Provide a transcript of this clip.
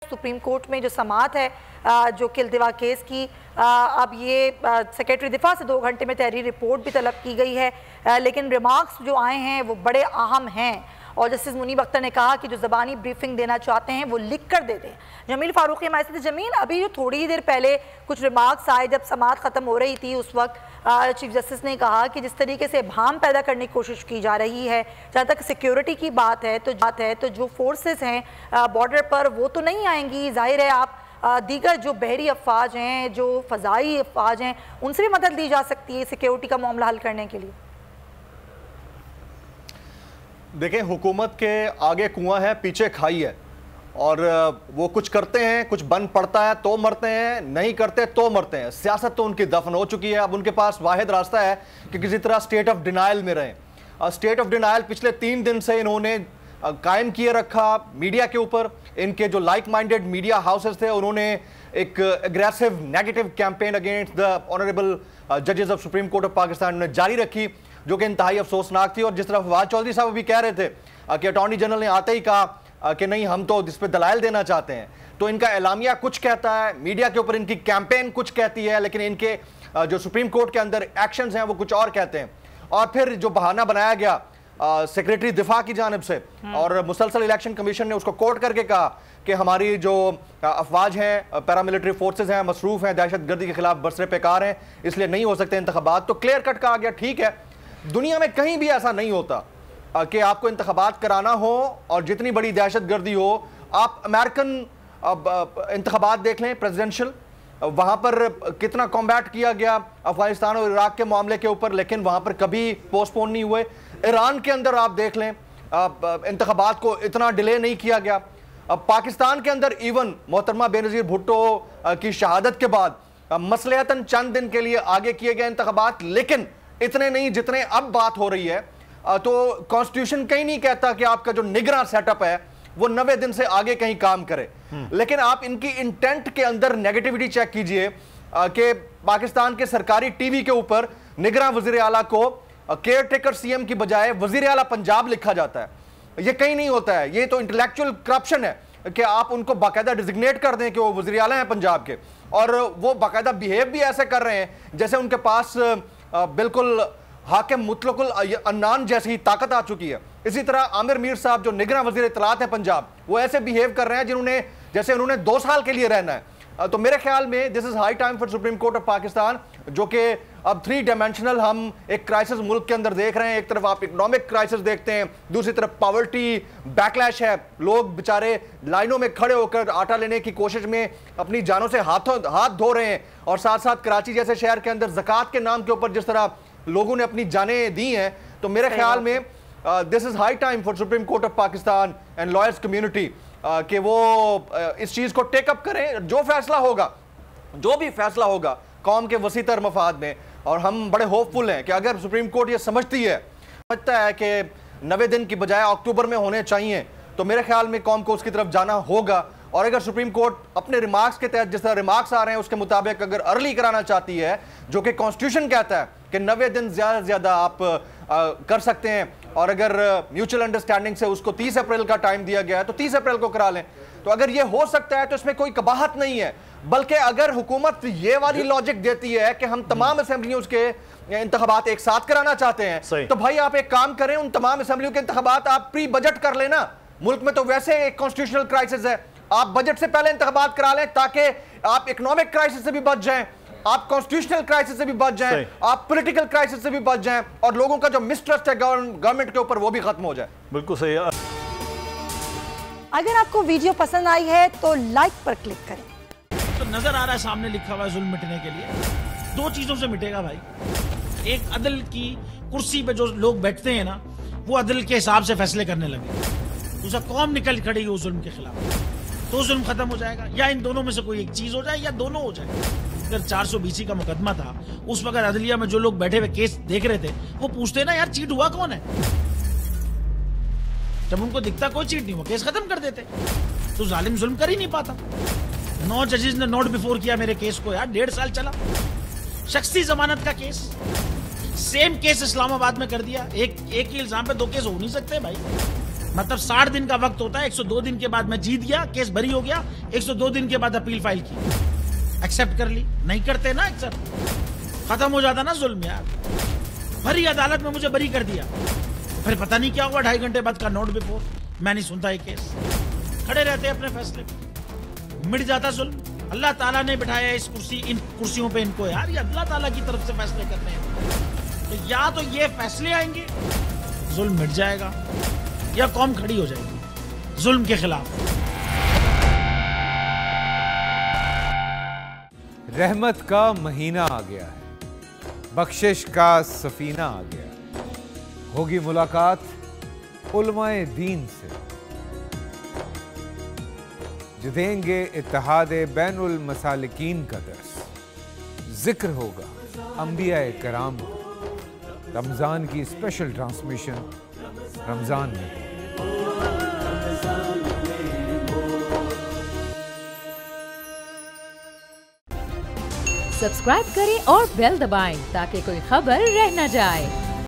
Supreme court में जो समाअत है जो कि अल्दिवा केस की, अब ये सेक्रेटरी दिफा से 2 घंटे में तहरीरी रिपोर्ट भी तलब की गई है, लेकिन रिमार्क्स जो आए हैं वो बड़े अहम हैं और जस्टिस मुनीब अख्तर ने कहा कि जो ज़बानी ब्रीफिंग देना चाहते हैं वो लिख कर दे दें। जमील फारूकी हमारे साथ। जमील, अभी जो थोड़ी ही देर पहले कुछ रिमार्क्स आए जब समाअत ख़त्म हो रही थी, उस वक्त चीफ जस्टिस ने कहा कि जिस तरीके से इब्हाम पैदा करने की कोशिश की जा रही है, जहाँ तक सिक्योरिटी की बात है तो जो फोर्सेस हैं बॉर्डर पर वो तो नहीं आएंगी, जाहिर है आप दीगर जो बहरी अफवाज हैं, जो फ़ज़ाई अफवाज हैं, उनसे भी मदद ली जा सकती है सिक्योरिटी का मामला हल करने के लिए। देखें, हुकूमत के आगे कुआं है, पीछे खाई है, और वो कुछ करते हैं, कुछ बन पड़ता है तो मरते हैं, नहीं करते तो मरते हैं। सियासत तो उनकी दफन हो चुकी है। अब उनके पास वाहिद रास्ता है कि किसी तरह स्टेट ऑफ डिनाइल में रहें। स्टेट ऑफ डिनाइल पिछले 3 दिन से इन्होंने कायम किए रखा मीडिया के ऊपर। इनके जो लाइक माइंडेड मीडिया हाउसेस थे उन्होंने एक aggressive negative campaign against the honourable जजेस of supreme court of Pakistan ने जारी रखी, जो कि इंतहाई अफसोसनाक थी। और जिस तरह फवाद चौधरी साहब भी कह रहे थे कि अटॉर्नी जनरल ने आते ही कहा कि नहीं, हम तो इस पर दलाइल देना चाहते हैं, तो इनका एलामिया कुछ कहता है, मीडिया के ऊपर इनकी कैंपेन कुछ कहती है, लेकिन इनके जो सुप्रीम कोर्ट के अंदर एक्शंस हैं वो कुछ और कहते हैं। और फिर जो बहाना बनाया गया सेक्रेटरी दिफा की जानिब से, और मुसलसल इलेक्शन कमीशन ने उसको कोर्ट करके कहा कि हमारी जो अफवाज हैं, पैरामिलिट्री फोर्सेज हैं, मसरूफ हैं, दहशतगर्दी के खिलाफ बरसरे पेकार हैं, इसलिए नहीं हो सकते इंतखाबात। तो क्लियर कट कहा गया, ठीक है, दुनिया में कहीं भी ऐसा नहीं होता कि आपको इंतखाबात कराना हो और जितनी बड़ी दहशतगर्दी हो। आप अमेरिकन इंतखाबात देख लें, प्रेसिडेंशियल, वहां पर कितना कॉम्बैट किया गया अफगानिस्तान और इराक के मामले के ऊपर, लेकिन वहां पर कभी पोस्टपोन नहीं हुए। ईरान के अंदर आप देख लें, इंतखाबात को इतना डिले नहीं किया गया। अब पाकिस्तान के अंदर इवन मोहतरमा बेनज़ीर भुट्टो की शहादत के बाद मसलहतन चंद दिन के लिए आगे किए गए इंतखाबात, लेकिन इतने नहीं जितने अब बात हो रही है। तो कॉन्स्टिट्यूशन कहीं नहीं कहता कि आपका जो निगरां सेटअप है वो 90 दिन से आगे कहीं काम करे, लेकिन आप इनकी इंटेंट के अंदर नेगेटिविटी चेक कीजिए कि पाकिस्तान के सरकारी टीवी के ऊपर निगरां वजीर आला को केयर टेकर सीएम की बजाय वजीर आला पंजाब लिखा जाता है। ये कहीं नहीं होता है। ये तो इंटेलेक्चुअल करप्शन है कि आप उनको बाकायदा डिजिग्नेट कर दें कि वो वजीर आला हैं पंजाब के, और वो बाकायदा बिहेव भी ऐसे कर रहे हैं जैसे उनके पास बिल्कुल हाकिम मुतलकुल अन्नान जैसी ही ताकत आ चुकी है। इसी तरह आमिर मीर साहब जो निगरां वजीर इत्तलात है पंजाब, वो ऐसे बिहेव कर रहे हैं जैसे उन्होंने 2 साल के लिए रहना है। तो मेरे ख्याल में this is high time for supreme court of Pakistan, जो कि अब 3 डायमेंशनल हम एक क्राइसिस मुल्क के अंदर देख रहे हैं। एक तरफ आप इकोनॉमिक क्राइसिस देखते हैं, दूसरी तरफ पॉवर्टी बैकलैश है, लोग बेचारे लाइनों में खड़े होकर आटा लेने की कोशिश में अपनी जानों से हाथ धो रहे हैं, और साथ साथ कराची जैसे शहर के अंदर ज़कात के नाम के ऊपर जिस तरह लोगों ने अपनी जानें दी हैं। तो मेरे ख्याल में this is high time for supreme court of Pakistan and lawyers community कि वो इस चीज को टेकअप करें। जो भी फैसला होगा कौम के वसीतर मफाद में, और हम बड़े होपफुल हैं कि अगर सुप्रीम कोर्ट ये समझता है कि 90 दिन की बजाय अक्टूबर में होने चाहिए, तो मेरे ख्याल में कौम को उसकी तरफ जाना होगा। और अगर सुप्रीम कोर्ट अपने रिमार्क्स के तहत जिस तरह रिमार्क्स आ रहे हैं उसके मुताबिक अगर अर्ली कराना चाहती है, जो कि कॉन्स्टिट्यूशन कहता है कि 90 दिन ज्यादा से ज्यादा आप कर सकते हैं, और अगर म्यूचुअल अंडरस्टैंडिंग से उसको 30 अप्रैल का टाइम दिया गया है तो 30 अप्रैल को करा लें। तो अगर ये हो सकता है तो इसमें कोई कबाहत नहीं है, बल्कि अगर हुकूमत ये वाली लॉजिक देती है कि हम तमाम असेंबलियों के इंतखाबात एक साथ कराना चाहते हैं, तो भाई आप एक काम करें, उन तमाम असेंबलियों के इंतखाबात आप प्री बजट कर लेना। मुल्क में तो वैसे एक कॉन्स्टिट्यूशनल क्राइसिस है, आप बजट से पहले इंतखाबात करा लें ताकि आप इकोनॉमिक क्राइसिस से भी बच जाएं, आप कॉन्स्टिट्यूशनल क्राइसिस से भी बच जाएं, आप पॉलिटिकल क्राइसिस से भी बच जाएं, और लोगों का जो मिसट्रस्ट है गवर्नमेंट के ऊपर वो भी खत्म हो जाए। बिल्कुल सही है। अगर आपको वीडियो पसंद आई है तो लाइक पर क्लिक करें। तो नजर आ रहा है सामने लिखा हुआ है जुल्म मिटने के लिए 2 चीजों से मिटेगा भाई। एक, अदल की कुर्सी पे जो लोग बैठते हैं ना, वो अदल के हिसाब से फैसले करने लगे। दूसरा, कौम निकल खड़ी उस जुल्म के खिलाफ, तो जुल्म खत्म हो जाएगा। या इन दोनों में से कोई एक चीज हो जाए या दोनों हो जाए। अगर 420 का मुकदमा था, उस वक्त अदलिया में जो लोग बैठे हुए केस देख रहे थे वो पूछते ना, यार चीट हुआ कौन है? जब उनको दिखता कोई चीट नहीं हुआ, केस खत्म कर देते। तो जालिम जुल्म कर ही नहीं पाता। 9 जजेस ने नोट बिफोर किया मेरे केस को, यार 1.5 साल चला। शख्सी जमानत का केस, सेम केस इस्लामाबाद में कर दिया। एक ही इल्जाम पे 2 केस हो नहीं सकते भाई। मतलब 60 दिन का वक्त होता है, 102 दिन के बाद मैं जीत गया, केस बरी हो गया, 102 दिन के बाद अपील फाइल की, एक्सेप्ट कर ली। नहीं करते ना एक्सेप्ट, खत्म हो जाता ना जुल्म यार। भरी अदालत में मुझे बरी कर दिया, फिर पता नहीं क्या हुआ 2.5 घंटे बाद का नोट बिफोर, मैं नहीं सुनता ये केस, खड़े रहते अपने फैसले पे, मिट जाता जुल्म। अल्लाह ताला ने बिठाया इस कुर्सी, इन कुर्सियों पे इनको यार, ये अल्लाह ताला की तरफ से फैसले करने हैं। तो या तो ये फैसले आएंगे, जुल्म मिट जाएगा, या कौम खड़ी हो जाएगी जुल्म के खिलाफ। रहमत का महीना आ गया है, बख्शिश का सफीना आ गया, होगी मुलाकात उलमाए दीन से, जो देंगे इत्तेहादे बैनुल मसालिकीन का दर्स, जिक्र होगा अंबियाए कराम का। रमजान की स्पेशल ट्रांसमिशन रमजान में। सब्सक्राइब करें और बेल दबाएं ताकि कोई खबर रह न जाए।